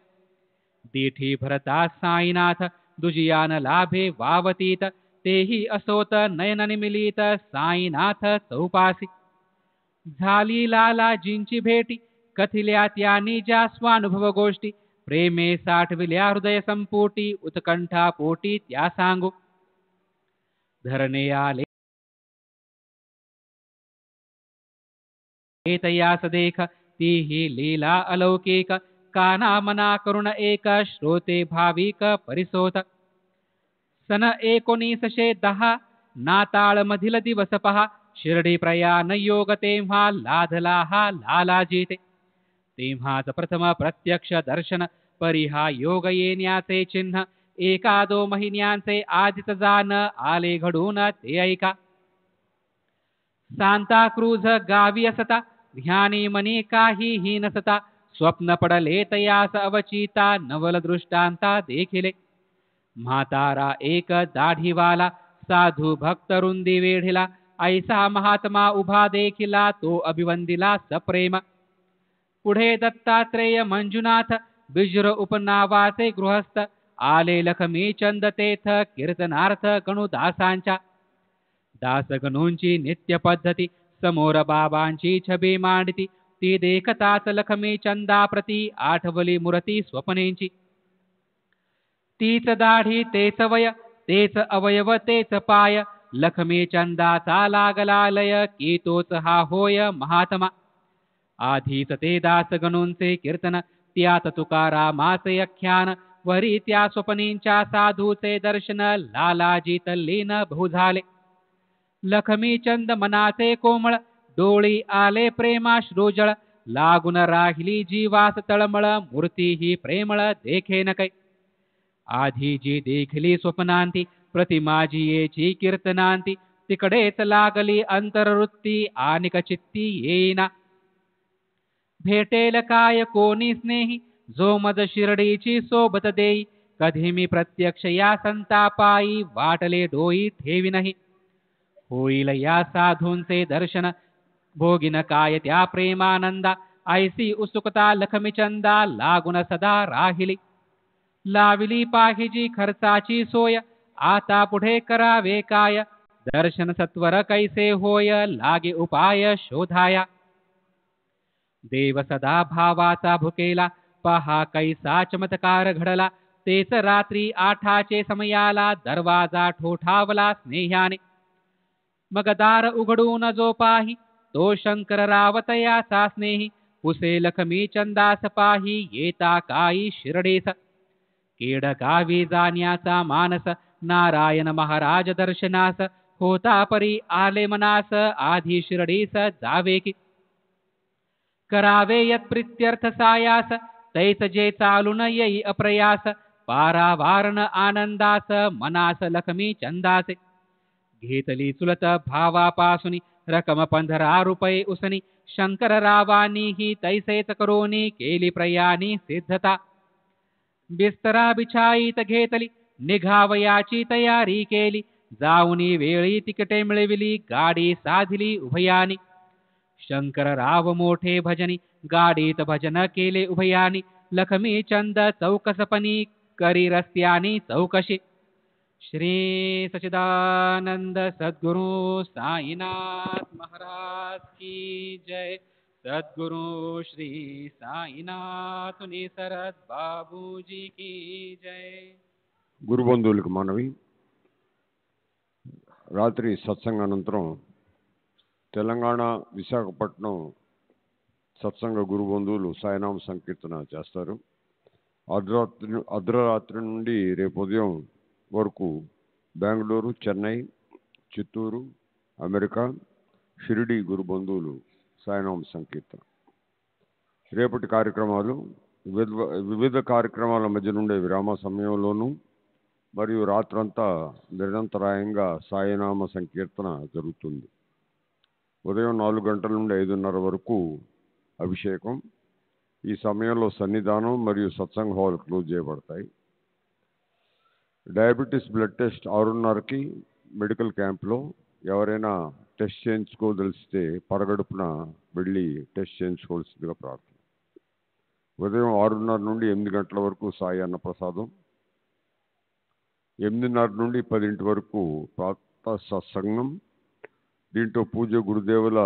दीठी भरता साईनाथ, दुजियान लाभे वावतीत, तेही असोत नयन निमिलित, साईनाथ चौपासी। झाली लालाजींची भेटी, कथिल्या त्यांनी ज्या स्वानुभव गोष्टी, प्रेमे साठविल्या हृदय संपुटी, उत्कंठा पोटी त्या सांगू। धरणे आले तयास देख, तीही लीला अलौकिक, काना मना करुण एक, श्रोते भाविक परिसोत। सन 1910 नाताळ मधील दिवस पहा, शिर्डी प्रयाण योग तेव्हा लाधला हा लालाजीते। तेव्हाच प्रथम प्रत्यक्ष दर्शन, परिहा योग येण्याचे चिन्ह, 1-2 महिन्यांचे आधीच जाण आले घडून ते ऐका। सांता क्रूझ गावी असता, ध्यानी मनी काहीही नसता, स्वप्न पडले तयास अवचिता, नवल दृष्टांता देखिले। म्हातारा एक दाढीवाला, साधू भक्त रुंदी वेढिला, ऐसा महात्मा उभा देखिला, तो अभिवंदिला सप्रेम। पुढे दत्तात्रेय मंजुनाथ, बिजर उपनावाचे गृहस्थ, आले लखमी चंद तेथ, कीर्तनार्थ गणुदासांच्या। दासगणूंची नित्य पद्धती, समोर बाबांची छबी मांडती, ती देखताच लखमी चंदाप्रती, आठवली मूर्ती स्वप्नेंची। तीच दाढी तेच वय, तेच अवयव तेच पाय, लखमी चंदाचा लागला लय, की तोच हा होय महात्मा। आधी सते दास गणूंचे कीर्तन त्यात तुकारामाचे आख्यान वरी त्या स्वप्नींच्या साधूचे दर्शन लालाजी तल्लीन बहु झाले. लखमी चंद मनाचे कोमळ डोळी आले प्रेमाश्रुजळ लागून राहिली जीवास तळमळ मूर्ती ही प्रेमळ देखे न कै. आधी जी देखली स्वप्नांती प्रतिमाजी येची कीर्तनांती तिकडेच लागली अंतरवृत्ती आनिक चित्ती येईना. भेटेल काय कोणी स्नेही जो मद शिर्डीची सोबत देई कधी मी प्रत्यक्ष या संतापाई वाटले डोई ठेवी नाही. होईल या साधूंचे दर्शन भोगिन काय त्या प्रेमानंदा ऐसी उत्सुकता लखमीचंदा लागून सदा राहिली. लाविली पाहिजी खर्चाची सोय आता पुढे करावे काय दर्शन सत्वर कैसे होय लागे उपाय शोधाया. देव सदा भावाचा भुकेला पहा कैसा चमत्कार घडला तेच रात्री 8चे समयाला दरवाजा ठोठावला स्नेह्याने. मग दार उघडून जो पाही तो शंकर रावतयाचा स्नेही पुसे लखमी चंदास पाही येता काही शिरडीस. केड गावी जाण्याचा मानस नारायण महाराज दर्शनास होता परी आले मनास आधी शिरडीस जावे की. करावे यत्प्रित्यर्थ सायास तैस जे चालून येई अप्रयास पारावारण आनंदास मनास लखमी चंदाचे. घेतली चुलत भावापासून रकम 15 रुपये उसनी शंकर रावानी ही तैसेच करोनी केली प्रयाणी सिद्धता. बिस्तरा बिछाईत घेतली निघावयाची तयारी केली जाऊनी वेळी तिकटे मिळविली गाडी साधिली उभयानी. शंकरराव मोठे भजनी गाडीत भजन केले उभयानी लखमी चंद चौकसपणी करी रस्त्यानी चौकशी. श्री सच्चिदानंद सद्गुरु साईनाथ महाराज की जय. सद्गुरु श्री साईनाथ निसरद बाबूजी की जय. గురుబంధువులకు మనవి, రాత్రి సత్సంగానంతరం తెలంగాణ విశాఖపట్నం సత్సంగ గురుబంధువులు సాయినామ సంకీర్తన చేస్తారు. అర్ధరాత్రి నుండి రేపు ఉదయం వరకు బెంగళూరు, చెన్నై, చిత్తూరు, అమెరికా, షిరిడి గురుబంధువులు సాయినామ సంకీర్తన. రేపటి కార్యక్రమాలు వివిధ కార్యక్రమాల మధ్య నుండే విరామ సమయంలోనూ మరియు రాత్రంతా నిరంతరాయంగా సాయినామ సంకీర్తన జరుగుతుంది. ఉదయం 4 గంటల నుండి 5:30 వరకు అభిషేకం. ఈ సమయంలో సన్నిధానం మరియు సత్సంగ్ హాల్ క్లోజ్ చేయబడతాయి. డయాబెటీస్ బ్లడ్ టెస్ట్ 6:30కి మెడికల్ క్యాంప్లో ఎవరైనా టెస్ట్ చేయించుకోదలిస్తే పరగడుపున వెళ్ళి టెస్ట్ చేయించుకోవాల్సిందిగా ప్రార్థన. ఉదయం 6:30 నుండి 8 గంటల వరకు సాయి అన్న ప్రసాదం. 8:30 నుండి 10 వరకు ప్రాతః సత్సంగం. దీంట్లో పూజ గురుదేవుల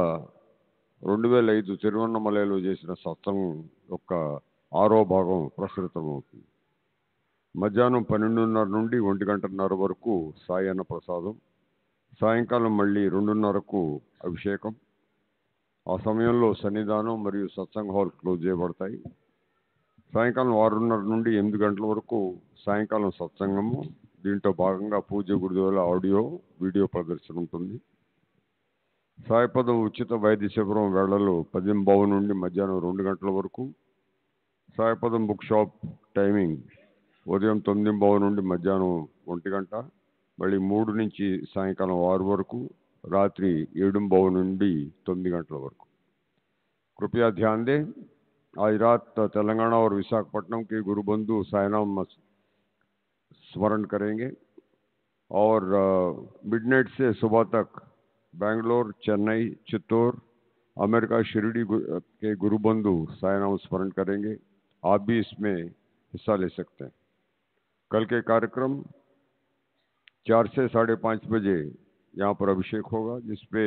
2005 తిరువన్నమలలో చేసిన సత్సంగం యొక్క 6వ భాగం ప్రసరితమవుతుంది. మధ్యాహ్నం 12:30 నుండి 1:30 వరకు సాయి అన్న ప్రసాదం. సాయంకాలం మళ్ళీ 2:30కు అభిషేకం. ఆ సమయంలో సన్నిధానం మరియు సత్సంగ్ హాల్ క్లోజ్ చేయబడతాయి. సాయంకాలం 6:30 నుండి 8 గంటల వరకు సాయంకాలం సత్సంగము. దీంట్లో భాగంగా పూజ గురుదేవుల ఆడియో వీడియో ప్రదర్శన ఉంటుంది. సాయిపదం ఉచిత వైద్య శిబిరం వేళలు 10:15 నుండి మధ్యాహ్నం 2 గంటల వరకు. సాయిపదం బుక్ షాప్ టైమింగ్ ఉదయం 9:15 నుండి మధ్యాహ్నం 1 గంట, మళ్ళీ 3 నుంచి సాయంకాలం 6 వరకు, రాత్రి 7:15 నుండి 9 గంటల వరకు. कृपया ध्यान दें, आज रात तेलंगाना और विशाखापट्टनम के गुरु बंधु साईनाम स्मरण करेंगे और मिडनाइट से सुबह तक बेंगलोर, चेन्नई, चित्तौर, अमेरिका, शिरडी के गुरु बंधु साईनाम स्मरण करेंगे. आप भी इसमें हिस्सा ले सकते हैं. कल के कार्यक्रम 4 से 5:30 बजे यहाँ पर अभिषेक होगा, जिसपे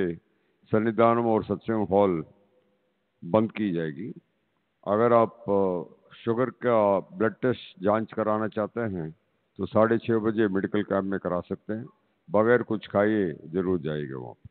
सन्निधानम और सत्संग हॉल बंद की जाएगी. अगर आप शुगर का ब्लड टेस्ट जांच कराना चाहते हैं तो 6:30 बजे मेडिकल कैंप में करा सकते हैं. बगैर कुछ खाए जरूर जाइएगा वहाँ पर.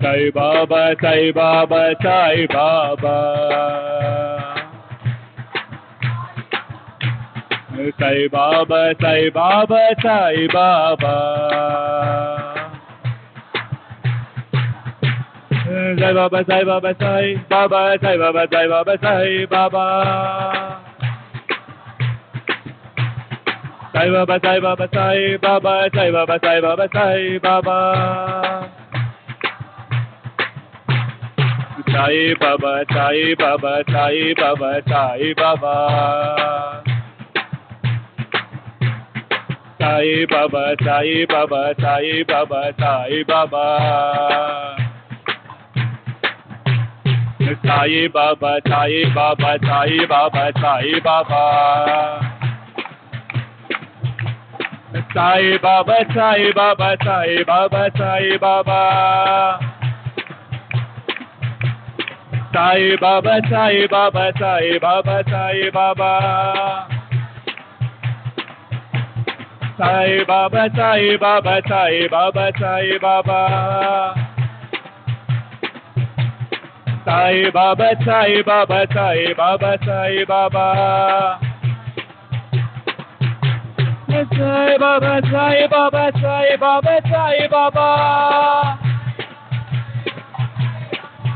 Sai Baba, Sai Baba, Sai Baba. Sai Baba, Sai Baba, Sai Baba. Sai Baba, Sai Baba, Sai Baba, Sai Baba, Sai Baba, Sai Baba. Sai Baba, Sai Baba, Sai Baba, Sai Baba, Sai Baba, Sai Baba. Sai Baba, Sai Baba, Sai Baba, Sai Baba. Sai Baba, Sai Baba, Sai Baba, Sai Baba. Sai Baba, Sai Baba, Sai Baba, Sai Baba. Sai Baba, Sai Baba, Sai Baba, Sai Baba. Sai Baba, Sai Baba, Sai Baba, Sai Baba. Sai Baba, Sai Baba, Sai Baba, Sai Baba. Sai Baba, Sai Baba, Sai Baba, Sai Baba. Sai Baba, Sai Baba, Sai Baba, Sai Baba.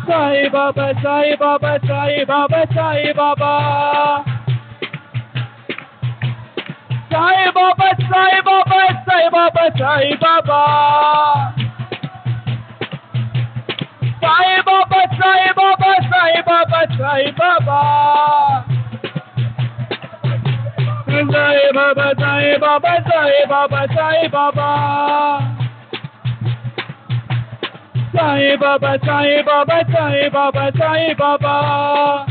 Sai Baba, Sai Baba, Sai Baba, Sai Baba. Sai Baba, Sai Baba, Sai Baba, Sai Baba. Sai Baba, Sai Baba, Sai Baba, Sai Baba. Sai Baba, Sai Baba, Sai Baba, Sai Baba. Sai Baba, Sai Baba, Sai Baba, Sai Baba.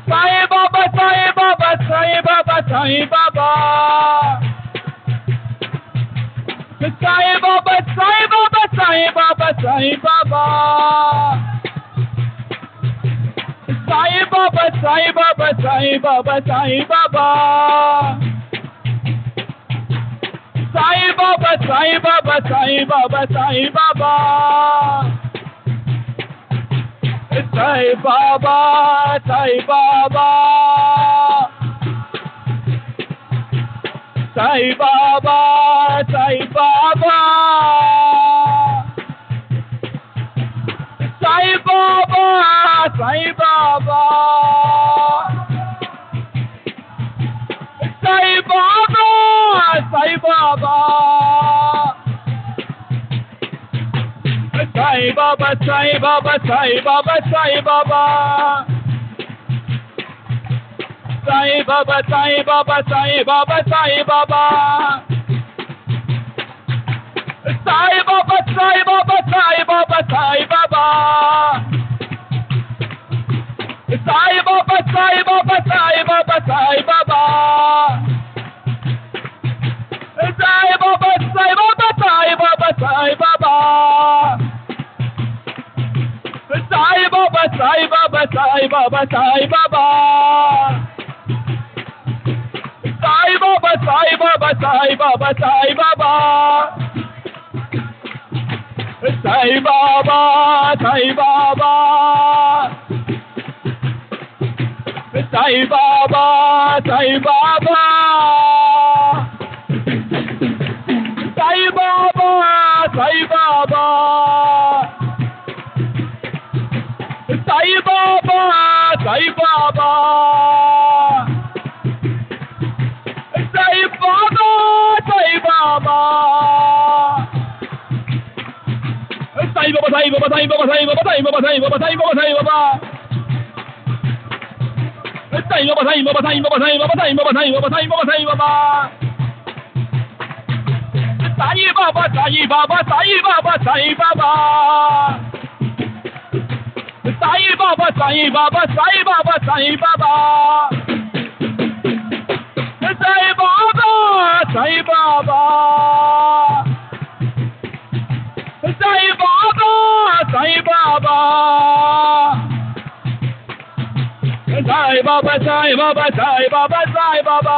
Sai Baba, Sai Baba, Sai Baba, Sai Baba. Sai Baba, Sai Baba, Sai Baba, Sai Baba. Sai Baba, Sai Baba, Sai Baba, Sai Baba. Sai Baba, Sai Baba, Sai Baba, Sai Baba. Sai Baba, Sai Baba. Sai Baba, Sai Baba. Sai Baba, Sai Baba. Sai Baba, Sai Baba. Sai Baba, Sai Baba, Sai Baba, Sai Baba. Sai Baba, Sai Baba, Sai Baba, Sai Baba. Sai Baba, Sai Baba, Sai Baba, Sai Baba. Sai Baba, Sai Baba, Sai Baba, Sai Baba. Sai Baba, Sai Baba, Sai Baba, Sai Baba. Sai Baba, Sai Baba, Sai Baba, Sai Baba. Sai Baba, Sai Baba, Sai Baba, Sai Baba. Sai Baba, Sai Baba. Sai Baba, Sai Baba. Sai Baba, Sai Baba. Sai Baba, Sai Baba. Sai Baba, Sai Baba. Sai Baba, Sai Baba, Sai Baba, Sai Baba, Sai Baba, Sai Baba, Sai Baba, Sai Baba. Sai Baba, Sai Baba, Sai Baba, Sai Baba, Sai Baba, Sai Baba, Sai Baba, Sai Baba. Sai Baba, Sai Baba, Sai Baba, Sai Baba. Sai Baba, Sai Baba, Sai Baba, Sai Baba. Sai Baba, Sai Baba. Sai Baba, Sai Baba. Sai Baba, Sai Baba, Sai Baba, Sai Baba.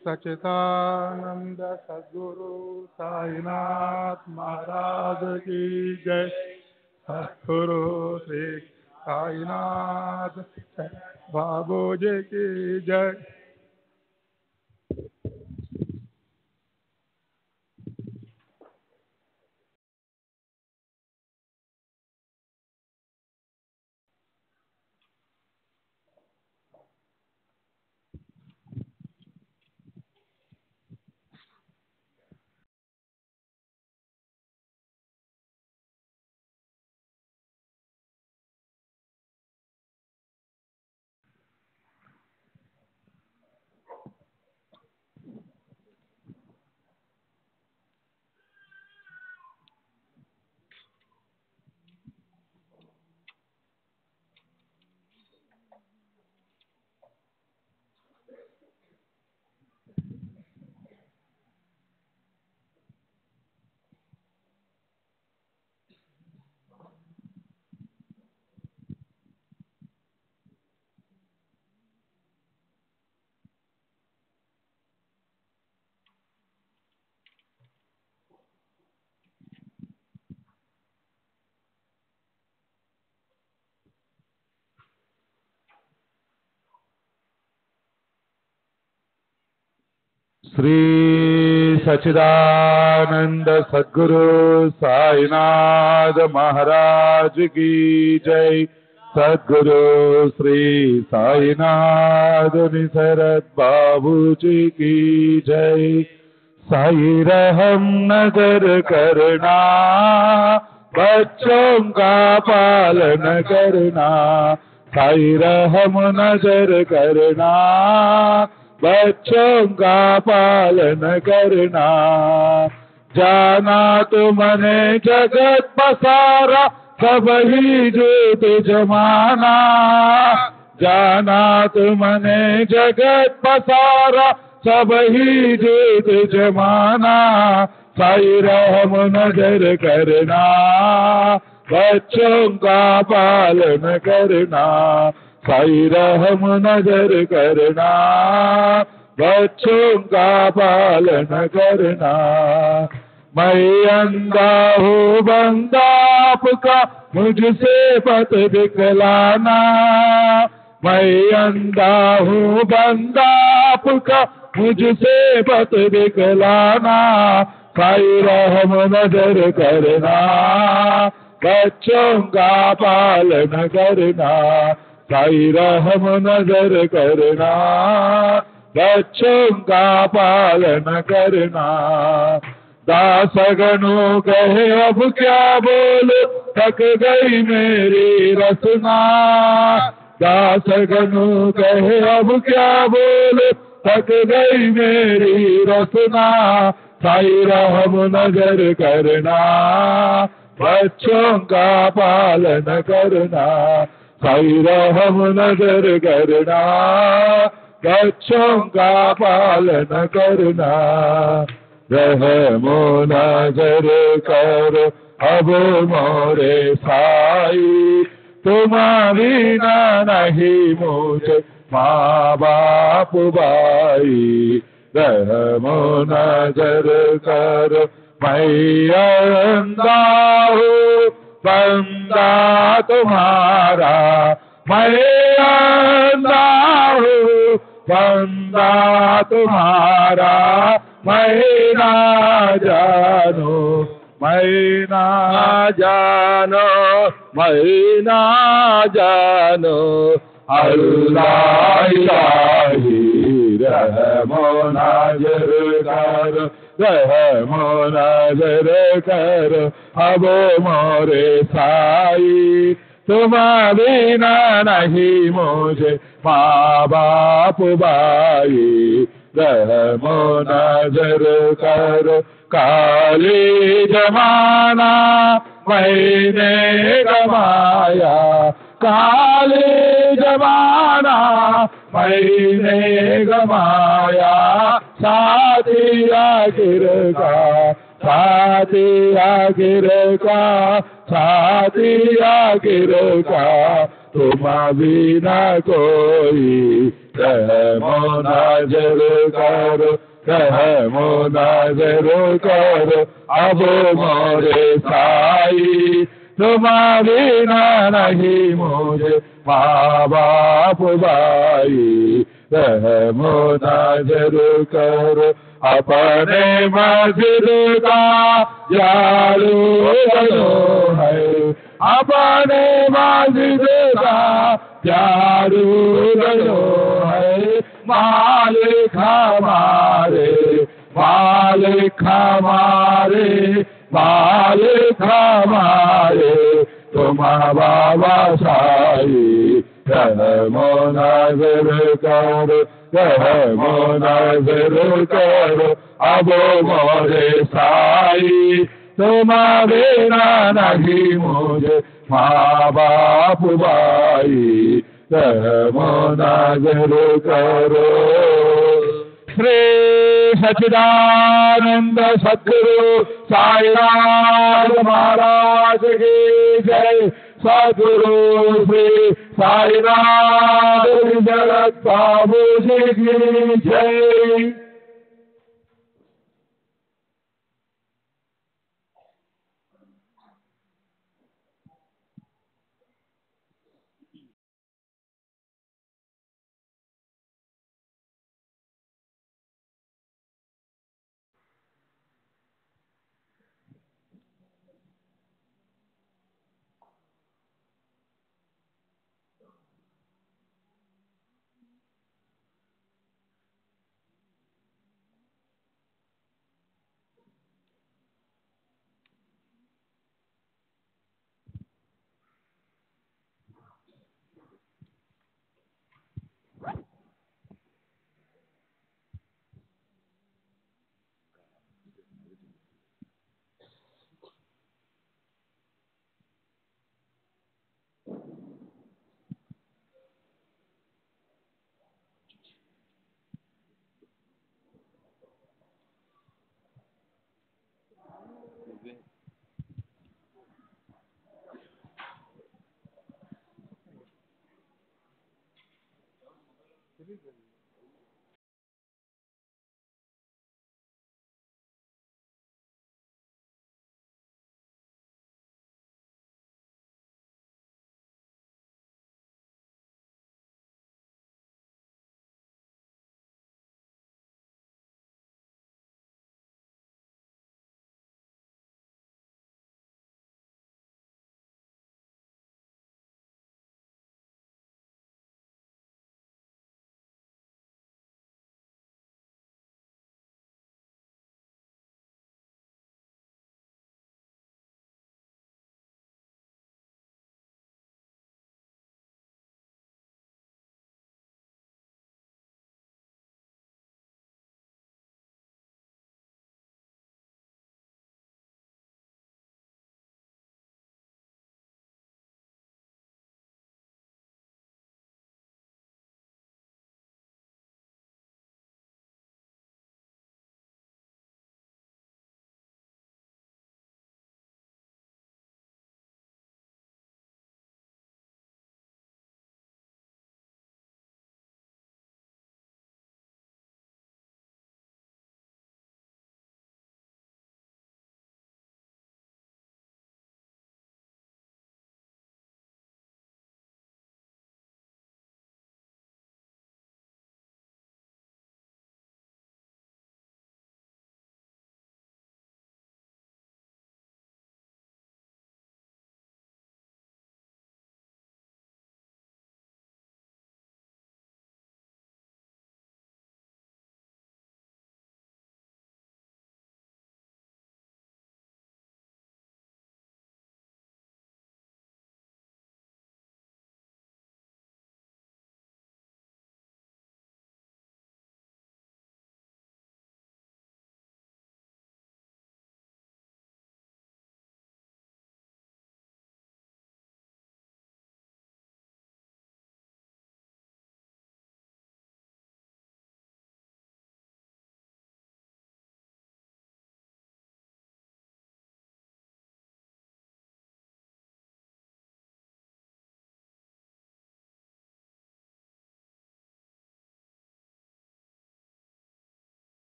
सच्चिदानंद सद्गुरु साईनाथ महाराज की जय। सद्गुरु श्री साईनाथ बाबू जी की जय। श्री सच्चिदानंद सद्गुरु साईनाथ महाराज की जय। सद्गुरु श्री साईनाथ निसरत बाबू जी की जय। साई रहम नजर करना, बच्चों का पालन करना। साई रहम नजर करना, बच्चों का पालन करना। जाना तुमने जगत पसारा, सब ही जोत जमाना। जाना तुमने जगत पसारा, सब ही जोत जमाना। साई रहम नजर करना, बच्चों का पालन करना। साई रहम नजर करना, बच्चों का पालन करना। मैं अंधा हूँ बंदा आपका, मुझसे पथ दिखलाना। मैं अंधा हूँ बंदा आपका, मुझसे पथ दिखलाना। साई रहम नजर करना, बच्चों का पालन करना। साई रहम नजर करना, बच्चों का पालन करना। दासगणों कहे अब क्या बोलो, थक गई मेरी रसना। दासगणों कहे अब क्या बोलो, थक गई मेरी रसना। साई रहम नजर करना, बच्चों का पालन करना। साई रहम नजर करना, बच्चों का पालन करना। रहमो नजर करो अब मोरे साई, तुम्हारी ना नहीं मुझे माँ बाप भाई। रहमो नजर करो मैं अंधा हूँ बंदा तुम्हारा। मैं अंधा हूँ बंदा तुम्हारा। मैं ना जानो, मैं ना जानो, मैं ना जानो। अल्लाह इलाही रहमो नजर करो, रहमो नजर करो अब मोरे साई। तुम्हारी ना नहीं मुझे माँ बाप भाई। रहमो नजर करो काली जमाना मैंने गवाया। काली जमाना मैंने गवाया। साथी आखिर का, साथी आखिर का, साथी आखिर का। तुम बिना कोई रहमो नजर करो, रहमो नजर करो अब मोरे साई। तुम बिना नहीं मुझे माँ बाप भाई, रहमो नजर करो अपने मस्जिद का जालू बनो है, अपने मस्जिद का जालू बनो है। मालिक हमारे, मालिक हमारे, मालिक हमारे तुम बाबा साई। रहमो नजर करो, रहमो नजर करो अब मोरे साई। तुम बिना नहीं मुझे माँ बाप भाई, रहमो नजर करो। श्री सच्चिदानंद सद्गुरु साईनाथ महाराज की जय। सद्गुरु श्री साईनाथ जगत बाबू जी की जय।